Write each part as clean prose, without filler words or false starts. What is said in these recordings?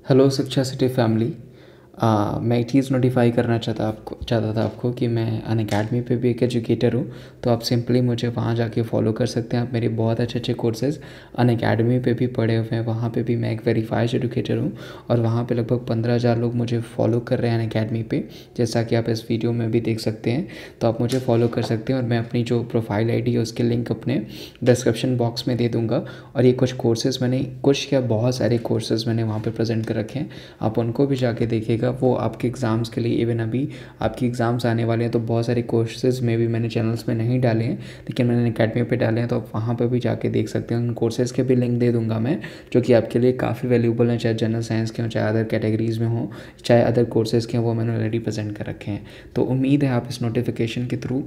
Hello शिक्षा city family. मैं एक चीज़ नोटिफाई करना चाहता था आपको कि मैं अनअकैडमी पे भी एक एजुकेटर हूँ। तो आप सिंपली मुझे वहाँ जाके फॉलो कर सकते हैं। आप मेरे बहुत अच्छे अच्छे कोर्सेज़ अनअकैडमी पे भी पढ़े हुए हैं। वहाँ पे भी मैं एक वेरीफाइड एजुकेटर हूँ और वहाँ पे लगभग 15,000 लोग मुझे फॉलो कर रहे हैं अनअकैडमी पे, जैसा कि आप इस वीडियो में भी देख सकते हैं। तो आप मुझे फॉलो कर सकते हैं और मैं अपनी जो प्रोफाइल आईडी है उसके लिंक अपने डिस्क्रिप्शन बॉक्स में दे दूँगा। और ये कुछ क्या बहुत सारे कोर्सेज़ मैंने वहाँ पे प्रेजेंट कर रखे हैं, आप उनको भी जाके देखिएगा। वो आपके एग्ज़ाम्स के लिए, इवन अभी आपकी एग्ज़ाम्स आने वाले हैं तो बहुत सारे कोर्सेज़ में भी मैंने चैनल्स में नहीं डाले हैं, लेकिन मैंने अकेडमी पे डाले हैं। तो आप वहाँ पे भी जाके देख सकते हैं। उन कोर्सेज़ के भी लिंक दे दूँगा मैं, जो कि आपके लिए काफ़ी वैल्यूबल हैं, चाहे जनरल साइंस के हों, चाहे अदर कैटेगरीज़ में हों, चाहे अदर कोर्सेज़ के हों, वो मैंने ऑलरेडी प्रेजेंट कर रखे हैं। तो उम्मीद है आप इस नोटिफिकेशन के थ्रू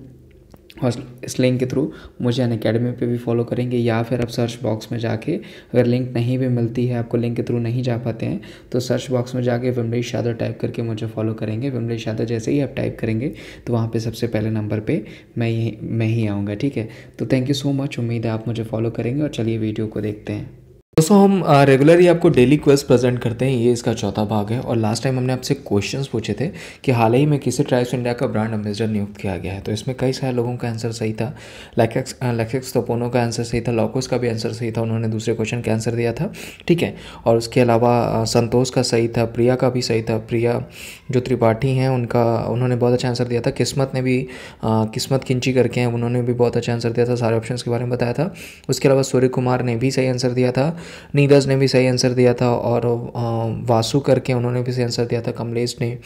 और इस लिंक के थ्रू मुझे अनअकैडमी पे भी फॉलो करेंगे, या फिर आप सर्च बॉक्स में जाके, अगर लिंक नहीं भी मिलती है आपको, लिंक के थ्रू नहीं जा पाते हैं, तो सर्च बॉक्स में जाके विमलेश यादव टाइप करके मुझे फॉलो करेंगे। विमलेश यादव जैसे ही आप टाइप करेंगे तो वहाँ पे सबसे पहले नंबर पे मैं ही आऊँगा। ठीक है, तो थैंक यू सो मच। उम्मीद है आप मुझे फॉलो करेंगे और चलिए वीडियो को देखते हैं। दोस्तों हम रेगुलरली आपको डेली क्विज प्रेजेंट करते हैं। ये इसका चौथा भाग है और लास्ट टाइम हमने आपसे क्वेश्चंस पूछे थे कि हाल ही में किसे ट्राइब्स इंडिया का ब्रांड एम्बेसडर नियुक्त किया गया है। तो इसमें कई सारे लोगों का आंसर सही था। लेक्सिक्स तोपोनो का आंसर सही था, लॉकोस का भी आंसर सही था, उन्होंने दूसरे क्वेश्चन का आंसर दिया था। ठीक है, और उसके अलावा संतोष का सही था, प्रिया का भी सही था। प्रिया जो त्रिपाठी हैं उन्होंने बहुत अच्छा आंसर दिया था। किस्मत ने भी किस्मत किंची करके हैं, उन्होंने भी बहुत अच्छा आंसर दिया था, सारे ऑप्शन के बारे में बताया था। उसके अलावा सूर्य कुमार ने भी सही आंसर दिया था, नीरज ने भी सही आंसर दिया था, और वासु करके उन्होंने भी सही आंसर दिया था। कमलेश ने,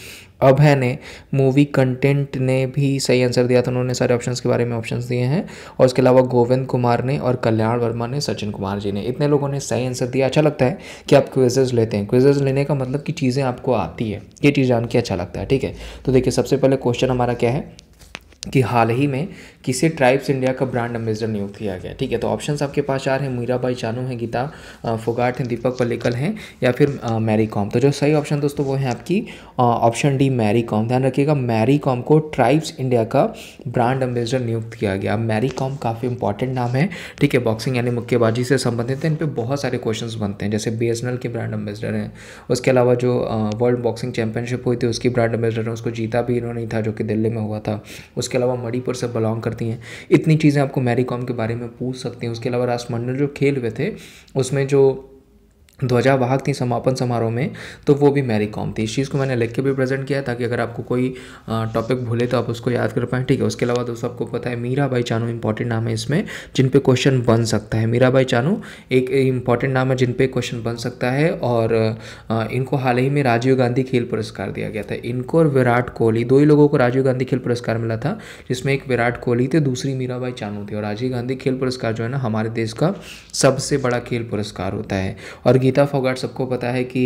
अभय ने, मूवी कंटेंट ने भी सही आंसर दिया था, उन्होंने सारे ऑप्शंस के बारे में ऑप्शंस दिए हैं। और उसके अलावा गोविंद कुमार ने और कल्याण वर्मा ने, सचिन कुमार जी ने, इतने लोगों ने सही आंसर दिया। अच्छा लगता है कि आप क्विजेज लेते हैं। क्विजेज लेने का मतलब कि चीज़ें आपको आती है, ये चीज़ जान के अच्छा लगता है। ठीक है, तो देखिए सबसे पहले क्वेश्चन हमारा क्या है कि हाल ही में किसे ट्राइब्स इंडिया का ब्रांड एम्बेसडर नियुक्त किया गया। ठीक है, तो ऑप्शंस आपके पास चार हैं। मीराबाई चानू हैं, गीता फोगाट हैं, दीपक पल्लिकल हैं, या फिर मैरी कॉम। तो जो सही ऑप्शन दोस्तों वो है आपकी ऑप्शन डी, मैरी कॉम। ध्यान रखिएगा, मैरी कॉम को ट्राइब्स इंडिया का ब्रांड एम्बेसडर नियुक्त किया गया। मैरी कॉम काफ़ी इंपॉर्टेंट नाम है। ठीक है, बॉक्सिंग यानी मुक्केबाजी से संबंधित है। इन पर बहुत सारे क्वेश्चन बनते हैं, जैसे BSNL के ब्रांड एम्बेसडर हैं। उसके अलावा जो वर्ल्ड बॉक्सिंग चैंपियनशिप हुई थी उसकी ब्रांड एम्बेसडर हैं, उसको जीता भी इन्होंने ही था, जो कि दिल्ली में हुआ था। उसके अलावा मणिपुर से बिलोंग करती हैं। इतनी चीज़ें आपको मैरी कॉम के बारे में पूछ सकती हैं। उसके अलावा राष्ट्रमंडल जो खेल हुए थे उसमें जो ध्वजावाहक थी समापन समारोह में, तो वो भी मैरी कॉम थी। इस चीज़ को मैंने लिख के भी प्रेजेंट किया ताकि अगर आपको कोई टॉपिक भूले तो आप उसको याद कर पाएँ। ठीक है, उसके अलावा दोस्तों आपको पता है मीराबाई चानू इंपॉर्टेंट नाम है इसमें, जिन पे क्वेश्चन बन सकता है। मीराबाई चानू एक इंपॉर्टेंट नाम है जिन पे क्वेश्चन बन सकता है, और इनको हाल ही में राजीव गांधी खेल पुरस्कार दिया गया था। इनको और विराट कोहली, दो ही लोगों को राजीव गांधी खेल पुरस्कार मिला था, जिसमें एक विराट कोहली थे, दूसरी मीराबाई चानू थी। और राजीव गांधी खेल पुरस्कार जो है ना, हमारे देश का सबसे बड़ा खेल पुरस्कार होता है। और गीता फोगाट सबको पता है कि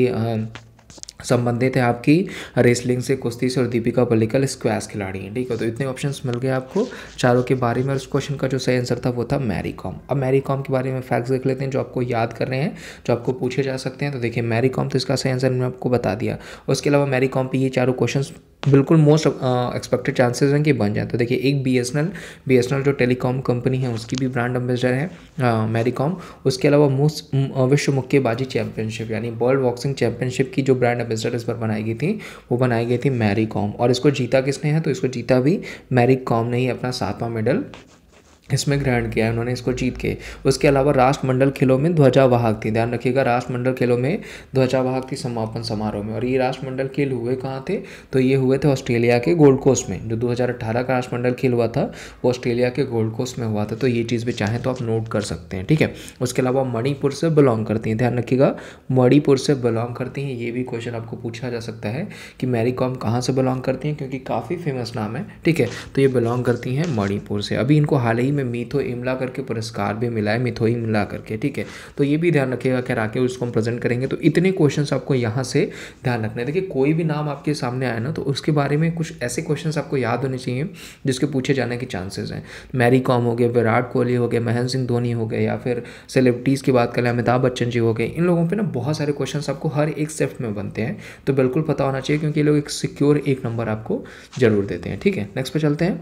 संबंधित है आपकी रेसलिंग से, कुश्ती से, और दीपिका पल्लिकल स्क्वैश खिलाड़ी हैं। ठीक है, तो इतने ऑप्शंस मिल गए आपको चारों के बारे में। और उस क्वेश्चन का जो सही आंसर था वो था मैरी कॉम। अब मैरी कॉम के बारे में फैक्ट्स देख लेते हैं जो आपको याद करने हैं, जो आपको पूछे जा सकते हैं। तो देखिए मैरी कॉम, तो इसका सही आंसर मैंने आपको बता दिया। उसके अलावा मैरी कॉम पे ये चारों क्वेश्चन बिल्कुल मोस्ट एक्सपेक्टेड चांसेस हैं कि बन जाए। तो देखिए एक BSNL जो टेलीकॉम कंपनी है उसकी भी ब्रांड एम्बेसडर है मैरी कॉम। उसके अलावा विश्व मुक्केबाजी चैंपियनशिप यानी वर्ल्ड बॉक्सिंग चैंपियनशिप की जो ब्रांड एम्बेसडर इस पर बनाई गई थी वो बनाई गई थी मैरी कॉम। और इसको जीता किसने है, तो इसको जीता भी मैरी कॉम ने ही, अपना 7वां मेडल इसमें ग्रहण किया है उन्होंने, इसको जीत के। उसके अलावा राष्ट्रमंडल खेलों में ध्वजावाहक थी। ध्यान रखिएगा, राष्ट्रमंडल खेलों में ध्वजावाहक थी समापन समारोह में। और ये राष्ट्रमंडल खेल हुए कहाँ थे, तो ये हुए थे ऑस्ट्रेलिया के गोल्ड कोस्ट में। जो 2018 का राष्ट्रमंडल खेल हुआ था वो ऑस्ट्रेलिया के गोल्ड कोस्ट में हुआ था। तो ये चीज़ भी चाहें तो आप नोट कर सकते हैं। ठीक है, उसके अलावा मणिपुर से बिलोंग करती हैं। ध्यान रखिएगा, मणिपुर से बिलोंग करती हैं। ये भी क्वेश्चन आपको पूछा जा सकता है कि मैरी कॉम कहाँ से बिलोंग करती हैं, क्योंकि काफ़ी फेमस नाम है। ठीक है, तो ये बिलोंग करती हैं मणिपुर से। अभी इनको हाल ही में मीथो इमला करके पुरस्कार भी मिला है, मिथोई मिला करके। ठीक है, तो ये भी ध्यान रखिएगा कि आके उसको हम प्रेजेंट करेंगे। तो इतने क्वेश्चंस आपको यहाँ से ध्यान रखना है। देखिए कोई भी नाम आपके सामने आए ना, तो उसके बारे में कुछ ऐसे क्वेश्चंस आपको याद होने चाहिए जिसके पूछे जाने के चांसेस हैं। मैरी कॉम हो गए, विराट कोहली हो गए, महेंद्र सिंह धोनी हो गए, या फिर सेलिब्रिटीज़ की बात करें अमिताभ बच्चन जी हो गए। इन लोगों पर ना बहुत सारे क्वेश्चन आपको हर एक शिफ्ट में बनते हैं, तो बिल्कुल पता होना चाहिए, क्योंकि ये लोग एक सिक्योर एक नंबर आपको जरूर देते हैं। ठीक है, नेक्स्ट पे चलते हैं।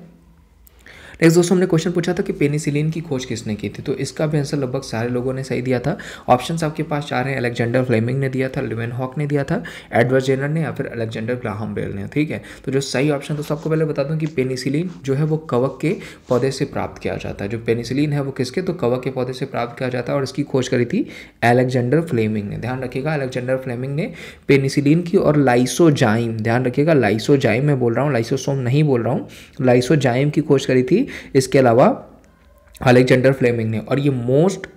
नेक्स्ट दोस्तों हमने क्वेश्चन पूछा था कि पेनिसिलिन की खोज किसने की थी, तो इसका भी आंसर लगभग सारे लोगों ने सही दिया था। ऑप्शंस आपके पास चार हैं, अलेक्जेंडर फ्लेमिंग ने दिया था, लेवेनहॉक ने दिया था, एडवर्ड जेनर ने, या फिर अलेक्जेंडर ग्राहम बेल ने। ठीक है, तो जो सही ऑप्शन दोस्तों आपको पहले बता दूं कि पेनिसिलिन जो है वो कवक के पौधे से प्राप्त किया जाता है। जो पेनिसिलिन है वो किसके, तो कवक के पौधे से प्राप्त किया जाता है और इसकी खोज करी थी अलेक्जेंडर फ्लेमिंग ने। ध्यान रखिएगा, अलेक्जेंडर फ्लेमिंग ने पेनिसिलिन की और लाइसोजाइम, ध्यान रखिएगा लाइसोजाइम मैं बोल रहा हूँ, लाइसोसोम नहीं बोल रहा हूँ, लाइसोजाइम की खोज करी थी इसके अलावा अलेक्जेंडर फ्लेमिंग ने। और ये मोस्ट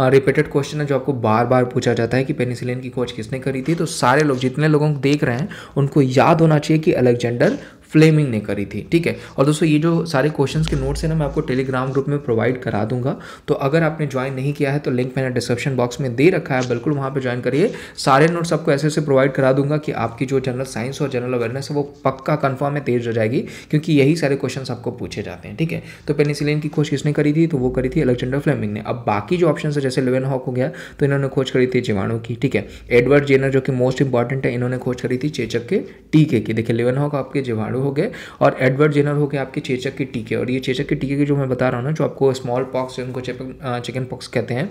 रिपीटेड क्वेश्चन है जो आपको बार बार पूछा जाता है कि पेनिसिलिन की खोज किसने करी थी। तो सारे लोग, जितने लोगों को देख रहे हैं उनको याद होना चाहिए कि अलेक्जेंडर फ्लेमिंग ने करी थी। ठीक है, और दोस्तों ये जो सारे क्वेश्चंस के नोट्स हैं ना मैं आपको टेलीग्राम ग्रुप में प्रोवाइड करा दूंगा, तो अगर आपने ज्वाइन नहीं किया है तो लिंक मैंने डिस्क्रिप्शन बॉक्स में दे रखा है, बिल्कुल वहाँ पे ज्वाइन करिए। सारे नोट्स आपको ऐसे ऐसे प्रोवाइड करा दूंगा कि आपकी जो जनरल साइंस और जनरल अवेयरनेस है वो पक्का कंफर्म है, तेज हो जाएगी, क्योंकि यही सारे क्वेश्चन आपको पूछे जाते हैं। ठीक है, तो पेनिसिलिन की खोज किसने करी थी, तो वो करी थी अलेक्जेंडर फ्लेमिंग ने। अब बाकी जो ऑप्शन है जैसे लेवेनहॉक हो गया तो इन्होंने खोज करी थी जीवाणु की। ठीक है, एडवर्ड जेनर जो कि मोस्ट इंपॉर्टेंट है, इन्होंने खोज करी थी चेचक के टीके की। देखिए लेवेनहॉक आपके जीवाणु हो गए और एडवर्ड जेनर हो गया आपके चेचक के टीके। और ये चेचक के टीके की जो मैं बता रहा हूँ ना, जो आपको स्मॉल पॉक्स जिनको चिकन पॉक्स कहते हैं,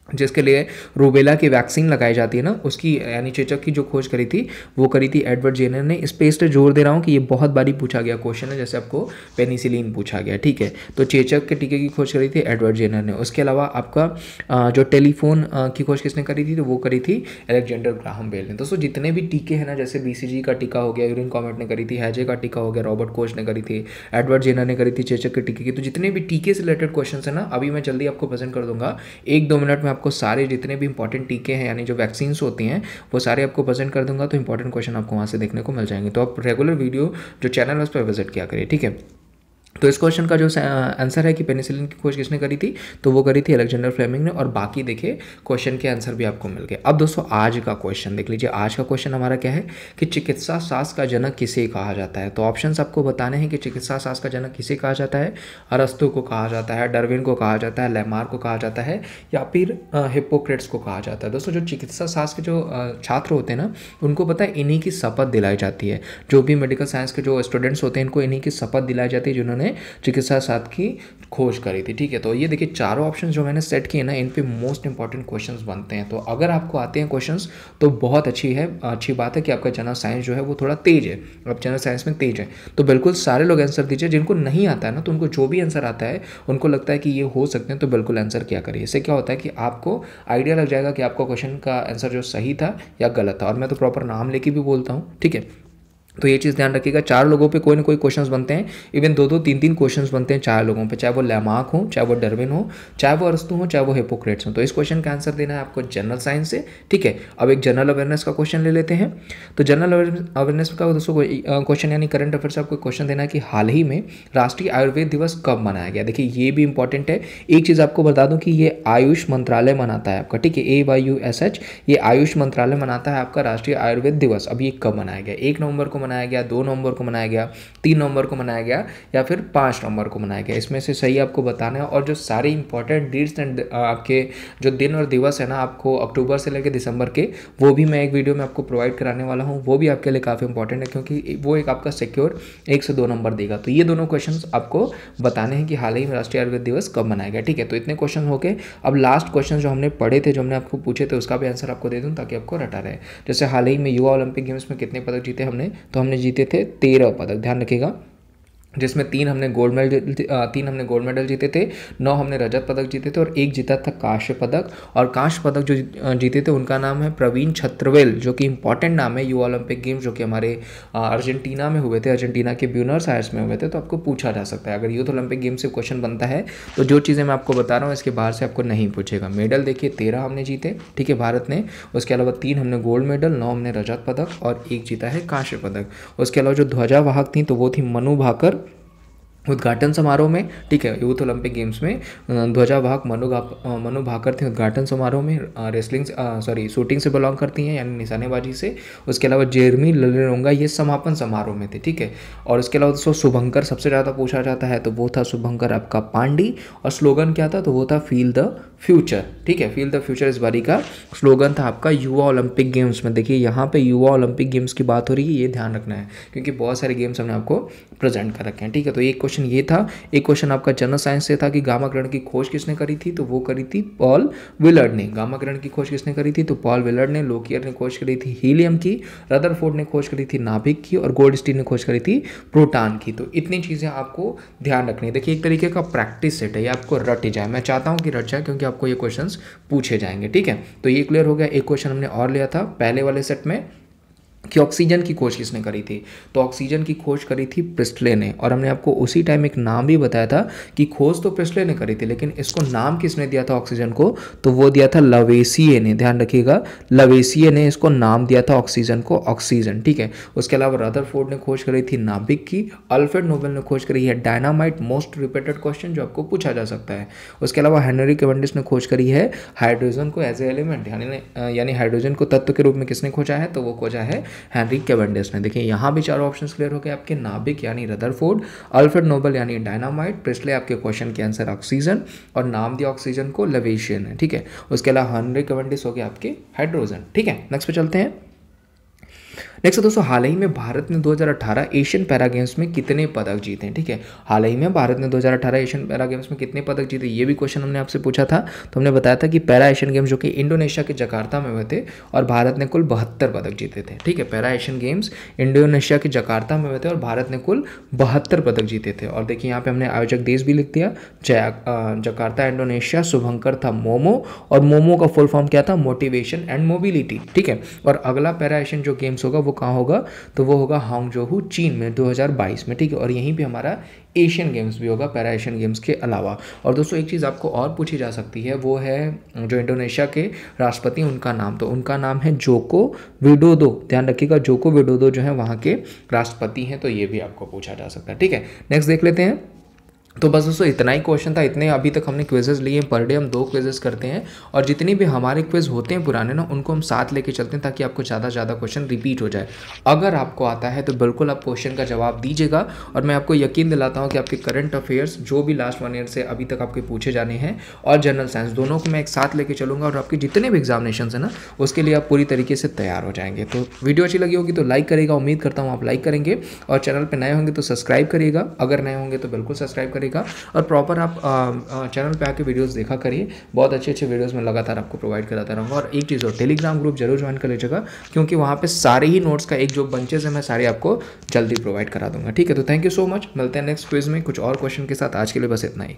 जिसके लिए रूबेला की वैक्सीन लगाई जाती है ना, उसकी यानी चेचक की जो खोज करी थी वो करी थी एडवर्ड जेनर ने। इस पे जोर दे रहा हूँ कि ये बहुत बारी पूछा गया क्वेश्चन है, जैसे आपको पेनिसिलिन पूछा गया। ठीक है, तो चेचक के टीके की खोज करी थी एडवर्ड जेनर ने। उसके अलावा आपका जो टेलीफोन की खोज किसने करी थी, तो वो करी थी अलेक्जेंडर ग्राहम बेल ने। दोस्तों जितने भी टीके हैं ना, जैसे BCG का टीका हो गया, यूरिन कॉमेट ने करी थी, हैजे का टीका हो गया, रॉबर्ट कोच ने करी थी, एडवर्ड जेनर ने करी थी चेचक के टीके की। तो जितने भी टीके से रिलेटेड क्वेश्चन है ना, अभी मैं जल्दी आपको प्रेजेंट कर दूंगा, 1-2 मिनट में आपको सारे जितने भी इंपॉर्टेंट टीके हैं यानी जो वैक्सीन्स होती हैं वो सारे आपको प्रेजेंट कर दूंगा। तो इंपॉर्टेंट क्वेश्चन आपको वहाँ से देखने को मिल जाएंगे। तो आप रेगुलर वीडियो जो चैनल है उस पर विजिट किया करिए। ठीक है, तो इस क्वेश्चन का जो आंसर है कि पेनिसिलिन की खोज किसने करी थी, तो वो करी थी अलेक्जेंडर फ्लेमिंग ने। और बाकी देखिए क्वेश्चन के आंसर भी आपको मिल गए। अब दोस्तों आज का क्वेश्चन देख लीजिए। आज का क्वेश्चन हमारा क्या है कि चिकित्सा शास्त्र का जनक किसे कहा जाता है। तो ऑप्शंस आपको बताने हैं कि चिकित्सा शास्त्र का जनक किसे कहा जाता है। अरस्तु को कहा जाता है, डार्विन को कहा जाता है, लेमार को कहा जाता है, या फिर हिप्पोक्रेट्स को कहा जाता है। दोस्तों जो चिकित्सा शास्त्र के जो छात्र होते हैं ना, उनको पता है इन्हीं की शपथ दिलाई जाती है। जो भी मेडिकल साइंस के जो स्टूडेंट्स होते हैं इनको इन्हीं की शपथ दिलाई जाती है जिन्होंने चिकित्सा शास्त्र की खोज करी थी। ठीक है, तो ये देखिए चारों ऑप्शंस जो मैंने सेट किए ना, इन पे मोस्ट इंपॉर्टेंट क्वेश्चंस बनते हैं। तो अगर आपको आते हैं क्वेश्चंस तो बहुत अच्छी बात है कि आपका जनरल साइंस जो है वो थोड़ा तेज है, आप जनरल साइंस में तेज है। तो बिल्कुल सारे लोग आंसर दीजिए। जिनको नहीं आता है ना, तो उनको जो भी आंसर आता है उनको लगता है कि ये हो सकते हैं, तो बिल्कुल आंसर किया करिए। इससे क्या होता है कि आपको आइडिया लग जाएगा कि आपका क्वेश्चन का आंसर जो सही था या गलत था। और मैं तो प्रॉपर नाम लेके भी बोलता हूँ। ठीक है, तो ये चीज़ ध्यान रखिएगा। 4 लोगों पे कोई ना कोई क्वेश्चंस बनते हैं, इवन 2-2 3-3 क्वेश्चंस बनते हैं 4 लोगों पे, चाहे वो लेमार्क हो, चाहे वो डार्विन हो, चाहे वो अरस्तु हो, चाहे वो हिप्पोक्रेट्स हो। तो इस क्वेश्चन का आंसर देना है आपको जनरल साइंस से। ठीक है, अब एक जनरल अवेयरनेस का क्वेश्चन ले लेते हैं। तो जनरल अवेयरनेस का दोस्तों क्वेश्चन यानी करंट अफेयर से आपको क्वेश्चन देना है कि हाल ही में राष्ट्रीय आयुर्वेद दिवस कब मनाया गया। देखिए ये भी इंपॉर्टेंट है। एक चीज़ आपको बता दूं कि ये आयुष मंत्रालय मनाता है आपका। ठीक है, AYUSH, ये आयुष मंत्रालय मनाता है आपका राष्ट्रीय आयुर्वेद दिवस। अब ये कब मनाया गया, 1 नवंबर को मनाया गया, 2 नवंबर को मनाया गया, 3 नवंबर को मनाया गया, या फिर 5 नवंबर को मनाया गया। इसमें से सही आपको बताना है। और जो सारे इंपॉर्टेंट डेट्स एंड आपके जो दिन और दिवस है ना, आपको अक्टूबर से लेकर दिसंबर के, वो भी मैं एक वीडियो में आपको प्रोवाइड कराने वाला हूँ। वो भी आपके लिए काफ़ी इंपॉर्टेंट है, क्योंकि वो एक आपका सिक्योर 1 से 2 नंबर देगा। तो ये दोनों क्वेश्चन आपको बताने हैं कि हाल ही में राष्ट्रीय आयुर्वेद दिवस कब मनाया गया। ठीक है, तो इतने क्वेश्चन हो गए। अब लास्ट क्वेश्चन जो हमने पढ़े थे, जो हमने आपको पूछे थे, उसका भी आंसर आपको दे दूँ ताकि आपको रटा रहे। जैसे हाल ही में युवा ओलंपिक गेम्स में कितने पदक जीते हमने, तो हमने जीते थे 13 पदक। ध्यान रखिएगा, जिसमें 3 हमने गोल्ड मेडल जीते थे, 9 हमने रजत पदक जीते थे और 1 जीता था कांस्य पदक। और कांस्य पदक जो जीते थे उनका नाम है प्रवीण छत्रवेल, जो कि इंपॉर्टेंट नाम है युवा ओलंपिक गेम्स जो कि हमारे अर्जेंटीना में हुए थे, अर्जेंटीना के ब्यूनस आयर्स में हुए थे। तो आपको पूछा जा सकता है, अगर यूथ ओलंपिक गेम्स से क्वेश्चन बनता है तो जो चीज़ें मैं आपको बता रहा हूँ इसके बाहर से आपको नहीं पूछेगा। मेडल देखिए 13 हमने जीते, ठीक है, भारत ने। उसके अलावा 3 हमने गोल्ड मेडल, 9 हमने रजत पदक और 1 जीता है कांस्य पदक। उसके अलावा जो ध्वजावाहक थी तो वो थी मनु भाकर उद्घाटन समारोह में। ठीक है, यूथ ओलंपिक गेम्स में ध्वजावाहक मनु भाकर थे उद्घाटन समारोह में। शूटिंग से बिलोंग करती हैं यानी निशानेबाजी से। उसके अलावा जेरमी ललेरोंगा ये समापन समारोह में थे। ठीक है, और इसके अलावा दोस्तों शुभंकर सबसे ज़्यादा पूछा जाता है, तो वो था शुभंकर आपका पांडी। और स्लोगन क्या था, तो वो था फील द फ्यूचर, ठीक है, फील द फ्यूचर इस बारी का स्लोगन था आपका युवा ओलंपिक गेम्स में। देखिए यहाँ पे युवा ओलंपिक गेम्स की बात हो रही है, ये ध्यान रखना है क्योंकि बहुत सारे गेम्स हमने आपको प्रेजेंट कर रखे हैं, ठीक है। तो एक क्वेश्चन ये था। एक क्वेश्चन आपका जनरल साइंस से था कि गामा किरण की खोज किसने करी थी, तो वो करी थी पॉल विलर्ड ने। गामा किरण की खोज किसने करी थी, तो पॉल विलर्ड ने। लोकियर ने खोज करी थी हीलियम की, रदरफोर्ड ने खोज करी थी नाभिक की, और गोल्डस्टीन ने खोज करी थी प्रोटॉन की। तो इतनी चीज़ें आपको ध्यान रखनी है। देखिए एक तरीके का प्रैक्टिस सेट है, ये आपको रट ही जाए। मैं चाहता हूँ कि रट जाए क्योंकि आपको ये क्वेश्चंस पूछे जाएंगे, ठीक है। तो ये क्लियर हो गया। एक क्वेश्चन हमने और लिया था पहले वाले सेट में कि ऑक्सीजन की खोज किसने करी थी, तो ऑक्सीजन की खोज करी थी प्रिस्टले ने। और हमने आपको उसी टाइम एक नाम भी बताया था कि खोज तो प्रिस्टले ने करी थी, लेकिन इसको नाम किसने दिया था ऑक्सीजन को, तो वो दिया था लवेसिए ने। ध्यान रखिएगा, लवेसिए ने इसको नाम दिया था ऑक्सीजन को, ऑक्सीजन, ठीक है। उसके अलावा रदरफोर्ड ने खोज करी थी नाभिक की। अल्फ्रेड नोबेल ने खोज करी है डायनामाइट, मोस्ट रिपीटेड क्वेश्चन जो आपको पूछा जा सकता है। उसके अलावा हेनरी कैवेंडिश ने खोज करी है हाइड्रोजन को एज ए एलिमेंट, यानी हाइड्रोजन को तत्व के रूप में किसने खोजा है, तो वो खोजा है हेनरी कैवेंडिश ने। देखिए यहाँ भी चारों ऑप्शंस क्लियर हो गए आपके। नाभिक यानी रदरफोर्ड, अल्फ्रेड नोबेल यानी डायनामाइट, प्रिस्टले आपके क्वेश्चन के आंसर ऑक्सीजन, और नाम दिया ऑक्सीजन को लवेशियन है, ठीक है। उसके अलावा हेनरी कैवेंडिश हो गया आपके हाइड्रोजन, ठीक है। नेक्स्ट पे चलते हैं। नेक्स्ट दोस्तों, हाल ही में भारत ने 2018 एशियन पैरा गेम्स में कितने पदक जीते हैं, ठीक है। हाल ही में भारत ने 2018 एशियन पैरा गेम्स में कितने पदक जीते, ये भी क्वेश्चन हमने आपसे पूछा था। तो हमने बताया था कि पैरा एशियन गेम्स जो कि इंडोनेशिया के जकार्ता में हुए थे और भारत ने कुल 72 पदक जीते थे, ठीक है। पैरा एशियन गेम्स इंडोनेशिया के जकार्ता में हुए थे और भारत ने कुल 72 पदक जीते थे। और देखिए यहाँ पे हमने आयोजक देश भी लिख दिया, जकार्ता इंडोनेशिया, शुभंकर था मोमो, और मोमो का फुल फॉर्म क्या था, मोटिवेशन एंड मोबिलिटी, ठीक है। और अगला पैरा एशियन जो गेम्स होगा वो कहाँ होगा, तो वो होगा हांगझोऊ चीन में 2022 में, ठीक है। और यहीं पे हमारा एशियन गेम्स भी होगा पैरा एशियन गेम्स के अलावा। और दोस्तों एक चीज़ आपको और पूछी जा सकती है, वो है जो इंडोनेशिया के राष्ट्रपति उनका नाम, तो उनका नाम है जोको विडोदो। ध्यान रखिएगा, जोको विडोदो जो है वहाँ के राष्ट्रपति हैं, तो ये भी आपको पूछा जा सकता है, ठीक है। नेक्स्ट देख लेते हैं। तो बस दोस्तों इतना ही क्वेश्चन था, इतने अभी तक हमने क्विजेज लिए। पर डे हम 2 क्विजेज करते हैं और जितनी भी हमारे क्विज होते हैं पुराने ना, उनको हम साथ लेके चलते हैं ताकि आपको ज़्यादा से ज़्यादा क्वेश्चन रिपीट हो जाए। अगर आपको आता है तो बिल्कुल आप क्वेश्चन का जवाब दीजिएगा और मैं आपको यकीन दिलाता हूँ कि आपके करंट अफेयर्स जो भी लास्ट 1 ईयर से अभी तक आपके पूछे जाने हैं और जनरल साइंस दोनों को मैं एक साथ लेके चलूँगा और आपके जितने भी एग्जामिनेशन है ना उसके लिए आप पूरी तरीके से तैयार हो जाएंगे। तो वीडियो अच्छी लगी होगी तो लाइक करेगा, उम्मीद करता हूँ आप लाइक करेंगे, और चैनल पर नए होंगे तो सब्सक्राइब करिएगा, अगर नए होंगे तो बिल्कुल सब्सक्राइब करिएगा, और प्रॉपर आप चैनल पे आके वीडियोस देखा करिए। बहुत अच्छे अच्छे वीडियोस मैं लगातार आपको प्रोवाइड कराता रहूँगा। और एक चीज़ और, टेलीग्राम ग्रुप जरूर ज्वाइन कर लीजिएगा क्योंकि वहाँ पे सारे ही नोट्स का एक जो बंचेस है मैं सारे आपको जल्दी प्रोवाइड करा दूंगा, ठीक है। तो थैंक यू सो मच, मिलते हैं नेक्स्ट क्विज में कुछ और क्वेश्चन के साथ। आज के लिए बस इतना ही।